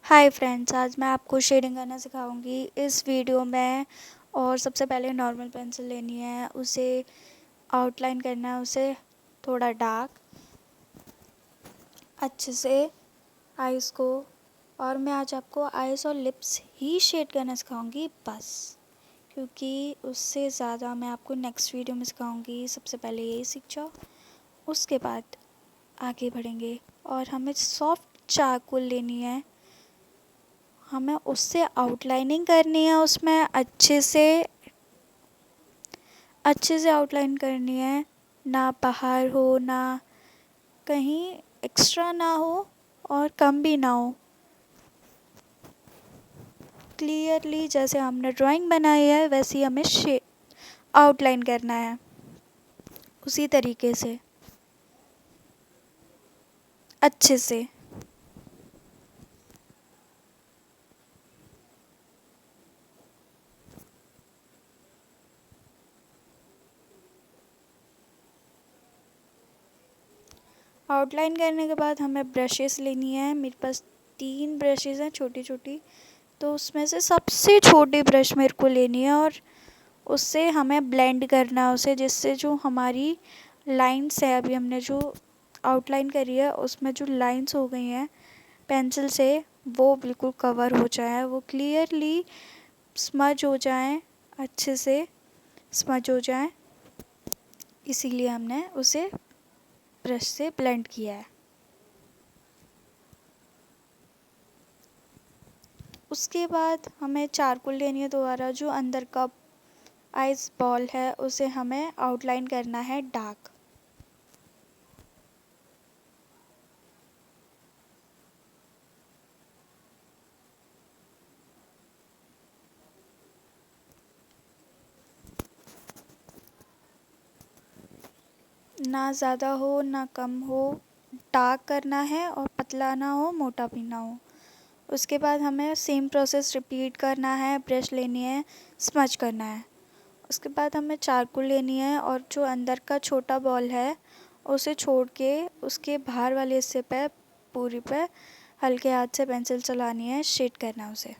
Hi friends, आज मैं आपको शेडिंग करना सिखाऊंगी इस वीडियो में। और सबसे पहले नॉर्मल पेंसिल लेनी है, उसे आउटलाइन करना है, उसे थोड़ा डार्क अच्छे से आइज़ को। और मैं आज आपको आइज़ और लिप्स ही शेड करना सिखाऊंगी बस, क्योंकि उससे ज़्यादा मैं आपको नेक्स्ट वीडियो में सिखाऊंगी। सबसे पहले यही सीख जाओ, उसके बाद आगे बढ़ेंगे। और हमें सॉफ्ट चारकोल लेनी है, हमें उससे आउटलाइनिंग करनी है, उसमें अच्छे से आउटलाइन करनी है। ना बाहर हो, ना कहीं एक्स्ट्रा ना हो और कम भी ना हो। क्लियरली जैसे हमने ड्राइंग बनाई है वैसे ही हमें आउटलाइन करना है, उसी तरीके से अच्छे से। आउटलाइन करने के बाद हमें ब्रशेस लेनी है। मेरे पास 3 ब्रशेस हैं छोटी छोटी, तो उसमें से सबसे छोटी ब्रश मेरे को लेनी है और उससे हमें ब्लेंड करना है उसे, जिससे जो हमारी लाइंस है, अभी हमने जो आउटलाइन करी है उसमें जो लाइंस हो गई हैं पेंसिल से, वो बिल्कुल कवर हो जाए, वो क्लियरली स्मज हो जाए, अच्छे से स्मज हो जाए। इसीलिए हमने उसे ब्रश से ब्लेंड किया है। उसके बाद हमें चारकोल लेनी है दोबारा। जो अंदर का आइस बॉल है उसे हमें आउटलाइन करना है डार्क। ना ज़्यादा हो ना कम हो, डार्क करना है और पतला ना हो, मोटा भी ना हो। उसके बाद हमें सेम प्रोसेस रिपीट करना है। ब्रश लेनी है, स्मच करना है। उसके बाद हमें चारकोल लेनी है और जो अंदर का छोटा बॉल है उसे छोड़ के उसके बाहर वाले हिस्से पे पूरी पे हल्के हाथ से पेंसिल चलानी है, शेड करना है उसे।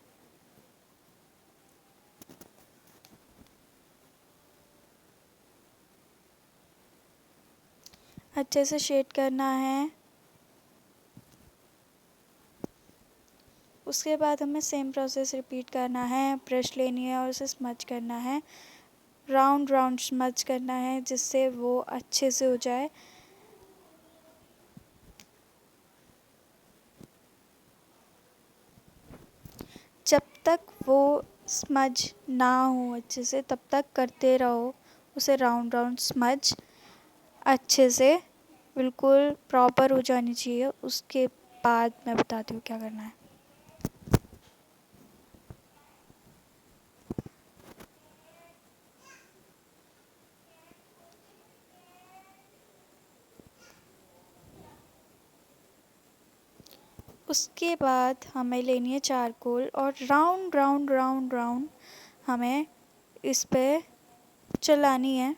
अच्छे से शेड करना है। उसके बाद हमें सेम प्रोसेस रिपीट करना है। ब्रश लेनी है और उसे स्मच करना है, राउंड राउंड स्मच करना है, जिससे वो अच्छे से हो जाए। जब तक वो स्मज ना हो अच्छे से, तब तक करते रहो उसे, राउंड राउंड स्मज अच्छे से बिल्कुल प्रॉपर हो जानी चाहिए। उसके बाद मैं बताती हूँ क्या करना है। उसके बाद हमें लेनी है चारकोल और राउंड राउंड राउंड राउंड हमें इस पे चलानी है।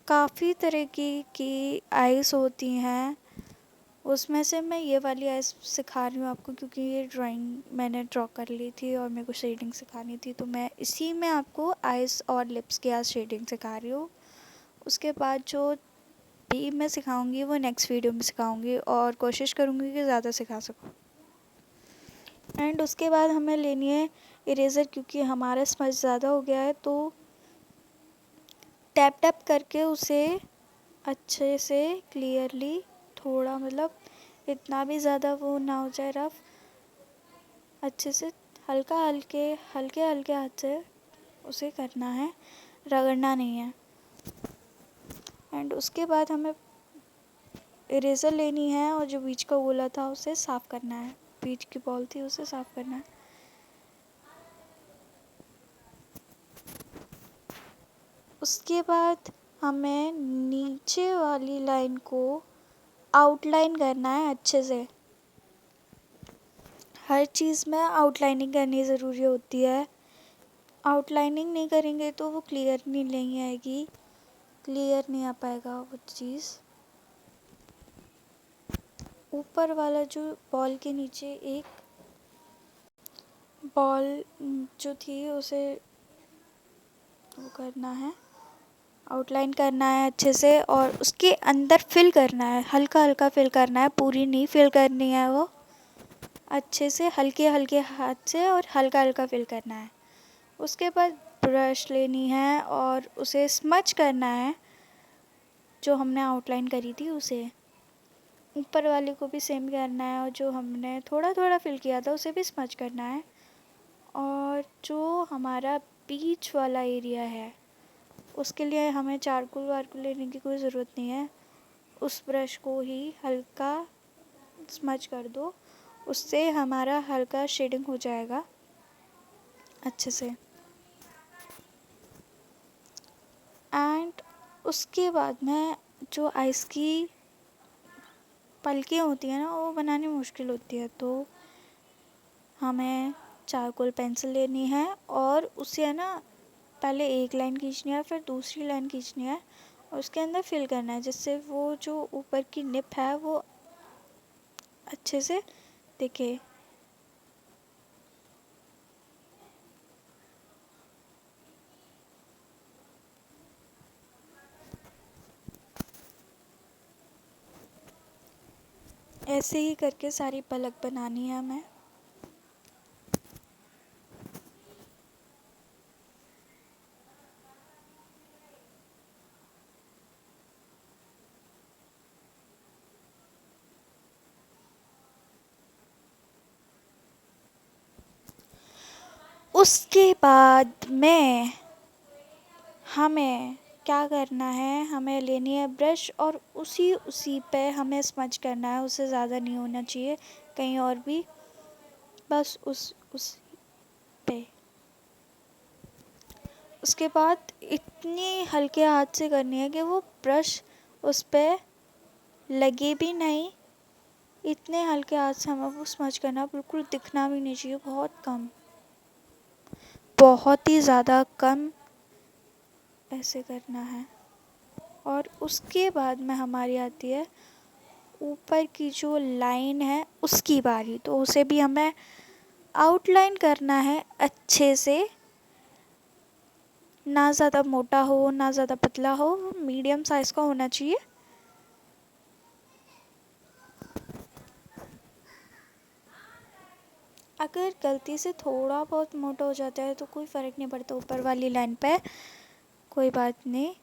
काफ़ी तरह की आइस होती हैं, उसमें से मैं ये वाली आइस सिखा रही हूँ आपको, क्योंकि ये ड्राइंग मैंने ड्रॉ कर ली थी और मेरे को शेडिंग सिखानी थी, तो मैं इसी में आपको आइस और लिप्स की आज शेडिंग सिखा रही हूँ। उसके बाद जो भी मैं सिखाऊंगी वो नेक्स्ट वीडियो में सिखाऊंगी और कोशिश करूँगी कि ज़्यादा सिखा सकूँ। एंड उसके बाद हमें लेनी है इरेज़र, क्योंकि हमारा स्मज ज़्यादा हो गया है, तो टैप टैप करके उसे अच्छे से क्लियरली, थोड़ा मतलब इतना भी ज़्यादा वो ना हो जाए रफ, अच्छे से हल्के हल्के हाथ से उसे करना है, रगड़ना नहीं है। एंड उसके बाद हमें इरेज़र लेनी है और जो बीच का गोला था उसे साफ़ करना है, बीच की बॉल थी उसे साफ़ करना है। उसके बाद हमें नीचे वाली लाइन को आउटलाइन करना है अच्छे से। हर चीज़ में आउटलाइनिंग करनी ज़रूरी होती है। आउटलाइनिंग नहीं करेंगे तो वो क्लियर नहीं आएगी, क्लियर नहीं आ पाएगा वो चीज़। ऊपर वाला जो बॉल के नीचे एक बॉल जो थी उसे वो करना है, आउटलाइन करना है अच्छे से, और उसके अंदर फिल करना है, हल्का हल्का फिल करना है, पूरी नहीं फिल करनी है, वो अच्छे से हल्के हल्के हाथ से और हल्का हल्का फिल करना है। उसके बाद ब्रश लेनी है और उसे स्मच करना है, जो हमने आउटलाइन करी थी उसे ऊपर वाले को भी सेम करना है, और जो हमने थोड़ा थोड़ा फिल किया था उसे भी स्मच करना है। और जो हमारा बीच वाला एरिया है उसके लिए हमें चारकोल वारकोल लेने की कोई ज़रूरत नहीं है, उस ब्रश को ही हल्का स्मच कर दो, उससे हमारा हल्का शेडिंग हो जाएगा अच्छे से। एंड उसके बाद में जो आइस की पलकें होती हैं ना, वो बनानी मुश्किल होती है, तो हमें चारकोल पेंसिल लेनी है और उसे है ना पहले एक लाइन खींचनी है, फिर दूसरी लाइन खींचनी है और उसके अंदर फिल करना है, जिससे वो जो ऊपर की निप है वो अच्छे से दिखे। ऐसे ही करके सारी पलक बनानी है हमें। उसके बाद में हमें क्या करना है, हमें लेनी है ब्रश और उसी पे हमें स्मच करना है, उससे ज़्यादा नहीं होना चाहिए कहीं और भी, बस उस पे। उसके बाद इतनी हल्के हाथ से करनी है कि वो ब्रश उस पे लगे भी नहीं, इतने हल्के हाथ से हमें वो स्मच करना, बिल्कुल दिखना भी नहीं चाहिए, बहुत कम, बहुत ही ज़्यादा कम ऐसे करना है। और उसके बाद में हमारी आती है ऊपर की जो लाइन है उसकी बारी, तो उसे भी हमें आउटलाइन करना है अच्छे से, ना ज़्यादा मोटा हो ना ज़्यादा पतला हो, मीडियम साइज़ का होना चाहिए। अगर गलती से थोड़ा बहुत मोटा हो जाता है तो कोई फ़र्क नहीं पड़ता ऊपर वाली लाइन पे, कोई बात नहीं।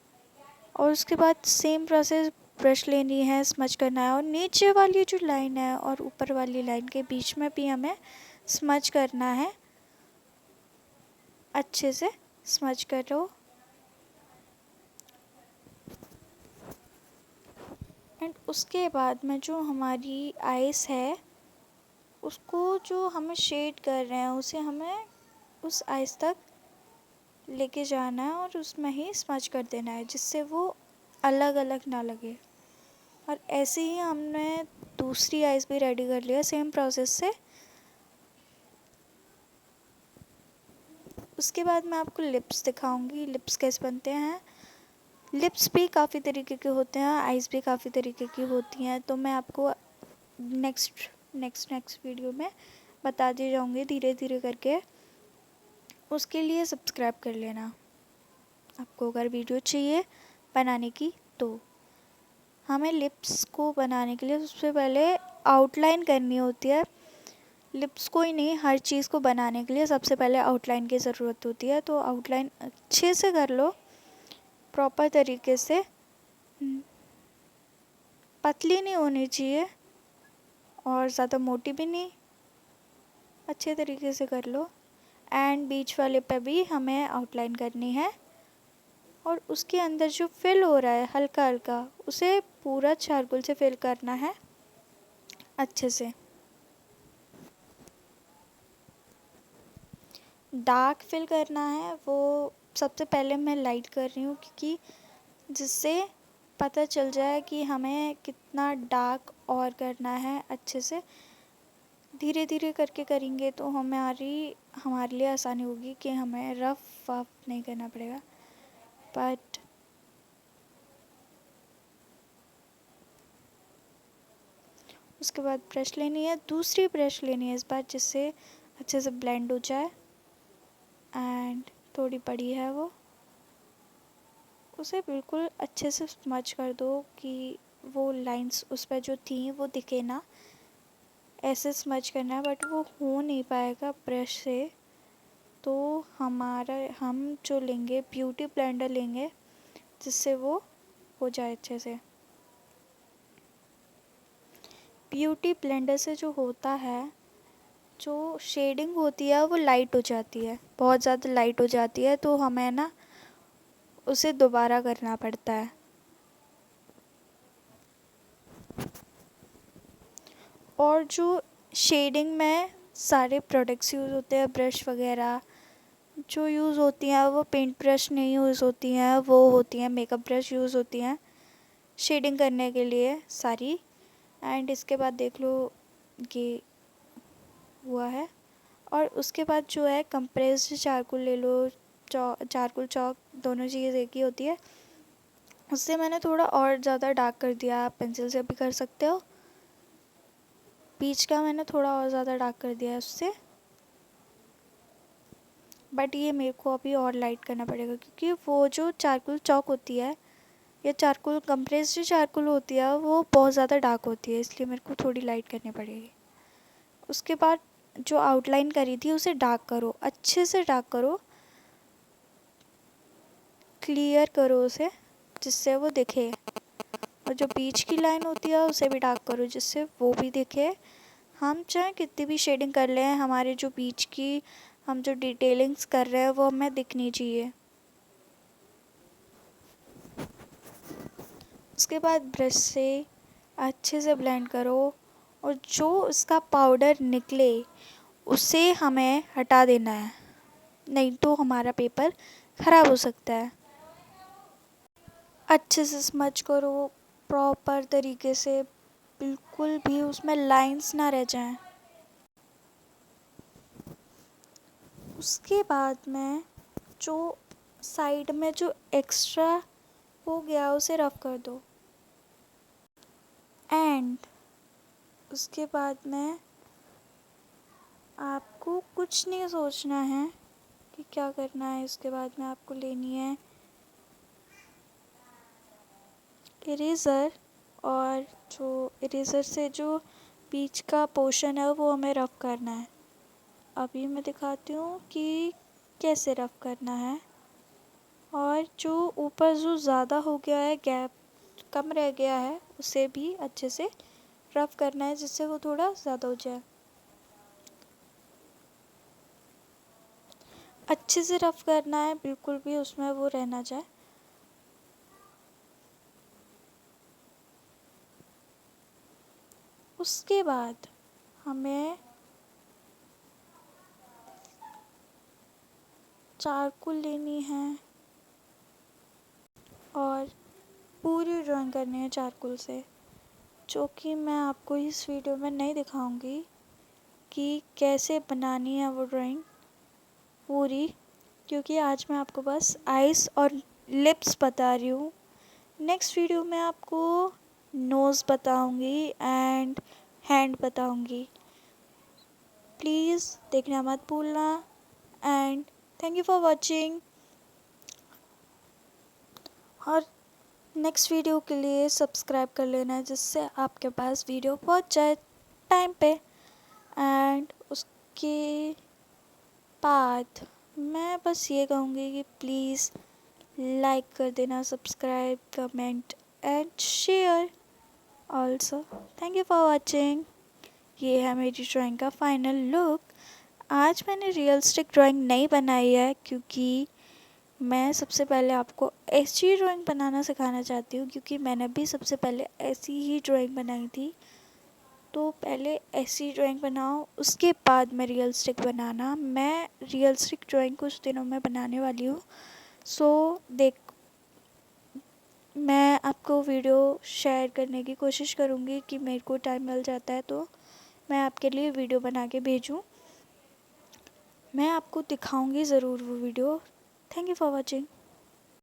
और उसके बाद सेम प्रोसेस, ब्रश लेनी है, स्मच करना है, और नीचे वाली जो लाइन है और ऊपर वाली लाइन के बीच में भी हमें स्मच करना है, अच्छे से स्मच करो। एंड उसके बाद में जो हमारी आइस है उसको जो हमें शेड कर रहे हैं उसे हमें उस आइस तक लेके जाना है और उसमें ही स्मच कर देना है, जिससे वो अलग अलग ना लगे। और ऐसे ही हमने दूसरी आइस भी रेडी कर लिया सेम प्रोसेस से। उसके बाद मैं आपको लिप्स दिखाऊंगी, लिप्स कैसे बनते हैं। लिप्स भी काफ़ी तरीके के होते हैं, आइस भी काफ़ी तरीके की होती हैं, तो मैं आपको नेक्स्ट नेक्स्ट वीडियो में बताती जाऊंगी धीरे धीरे करके। उसके लिए सब्सक्राइब कर लेना आपको, अगर वीडियो चाहिए बनाने की तो। हमें लिप्स को बनाने के लिए सबसे पहले आउटलाइन करनी होती है। लिप्स को ही नहीं, हर चीज़ को बनाने के लिए सबसे पहले आउटलाइन की ज़रूरत होती है, तो आउटलाइन अच्छे से कर लो प्रॉपर तरीके से। पतली नहीं होनी चाहिए और ज़्यादा मोटी भी नहीं, अच्छे तरीके से कर लो। एंड बीच वाले पे भी हमें आउटलाइन करनी है, और उसके अंदर जो फिल हो रहा है हल्का हल्का, उसे पूरा चारकोल से फिल करना है अच्छे से। डार्क फिल करना है वो सबसे पहले मैं लाइट कर रही हूँ, क्योंकि जिससे पता चल जाए कि हमें कितना डार्क और करना है अच्छे से। धीरे धीरे करके करेंगे तो हमारे लिए आसानी होगी कि हमें रफ वफ नहीं करना पड़ेगा। बट उसके बाद ब्रश लेनी है, दूसरी ब्रश लेनी है इस बार, जिससे अच्छे से ब्लेंड हो जाए। एंड थोड़ी बड़ी है वो, उसे बिल्कुल अच्छे से स्मच कर दो कि वो लाइंस उस पर जो थी वो दिखे ना, ऐसे स्मच करना है। बट वो हो नहीं पाएगा ब्रश से, तो हम जो लेंगे ब्यूटी ब्लेंडर लेंगे जिससे वो हो जाए अच्छे से। ब्यूटी ब्लेंडर से जो होता है, जो शेडिंग होती है वो लाइट हो जाती है, बहुत ज़्यादा लाइट हो जाती है, तो हमें ना उसे दोबारा करना पड़ता है। और जो शेडिंग में सारे प्रोडक्ट्स यूज़ होते हैं, ब्रश वगैरह जो यूज़ होती हैं, वो पेंट ब्रश नहीं यूज़ होती हैं, वो होती हैं मेकअप ब्रश यूज़ होती हैं शेडिंग करने के लिए सारी। एंड इसके बाद देख लो ये हुआ है। और उसके बाद जो है कंप्रेस्ड चारकोल ले लो, चारकोल चौक, दोनों चीज़ एक ही होती है। उससे मैंने थोड़ा और ज़्यादा डार्क कर दिया, आप पेंसिल से भी कर सकते हो। बीच का मैंने थोड़ा और ज़्यादा डार्क कर दिया है उससे, बट ये मेरे को अभी और लाइट करना पड़ेगा क्योंकि वो जो चारकोल चौक होती है या चारकोल कंप्रेस्ड चारकोल होती है वो बहुत ज़्यादा डार्क होती है, इसलिए मेरे को थोड़ी लाइट करनी पड़ेगी। उसके बाद जो आउटलाइन करी थी उसे डार्क करो, अच्छे से डार्क करो, क्लियर करो उसे जिससे वो दिखे। और जो बीच की लाइन होती है उसे भी डार्क करो जिससे वो भी दिखे। हम चाहे कितनी भी शेडिंग कर लें, हमारे जो बीच की हम जो डिटेलिंग्स कर रहे हैं वो हमें दिखनी चाहिए। उसके बाद ब्रश से अच्छे से ब्लेंड करो और जो उसका पाउडर निकले उसे हमें हटा देना है, नहीं तो हमारा पेपर ख़राब हो सकता है। अच्छे से स्मच करो प्रॉपर तरीके से, बिल्कुल भी उसमें लाइंस ना रह जाएं। उसके बाद में जो साइड में जो एक्स्ट्रा हो गया उसे रफ कर दो। एंड उसके बाद में आपको कुछ नहीं सोचना है कि क्या करना है। उसके बाद में आपको लेनी है इरेज़र, और जो इरेज़र से जो बीच का पोर्शन है वो हमें रफ करना है। अभी मैं दिखाती हूँ कि कैसे रफ करना है। और जो ऊपर जो ज़्यादा हो गया है, गैप कम रह गया है, उसे भी अच्छे से रफ करना है जिससे वो थोड़ा ज़्यादा हो जाए। अच्छे से रफ करना है, बिल्कुल भी उसमें वो रहना जाए। उसके बाद हमें चारकोल लेनी है और पूरी ड्राइंग करनी है चारकोल से, जो कि मैं आपको इस वीडियो में नहीं दिखाऊंगी कि कैसे बनानी है वो ड्राइंग पूरी, क्योंकि आज मैं आपको बस आइज़ और लिप्स बता रही हूँ। नेक्स्ट वीडियो में आपको नोज़ बताऊंगी एंड हैंड बताऊंगी। प्लीज़ देखना मत भूलना। And thank you for watching. और नेक्स्ट वीडियो के लिए सब्सक्राइब कर लेना जिससे आपके पास वीडियो पहुंच जाए टाइम पे। एंड उसके बाद मैं बस ये कहूँगी कि प्लीज़ लाइक कर देना, subscribe, comment and share also. Thank you for watching. ये है मेरी ड्राइंग का फाइनल लुक। आज मैंने रियलिस्टिक ड्राइंग नहीं बनाई है क्योंकि मैं सबसे पहले आपको ऐसी ड्राइंग बनाना सिखाना चाहती हूँ, क्योंकि मैंने भी सबसे पहले ऐसी ही ड्राइंग बनाई थी। तो पहले ऐसी ड्राइंग बनाओ, उसके बाद में रियलिस्टिक बनाना। मैं रियलिस्टिक ड्राइंग कुछ दिनों में बनाने वाली हूँ। सो मैं आपको वीडियो शेयर करने की कोशिश करूँगी कि मेरे को टाइम मिल जाता है तो मैं आपके लिए वीडियो बना के भेजूँ। मैं आपको दिखाऊँगी ज़रूर वो video. Thank you for watching.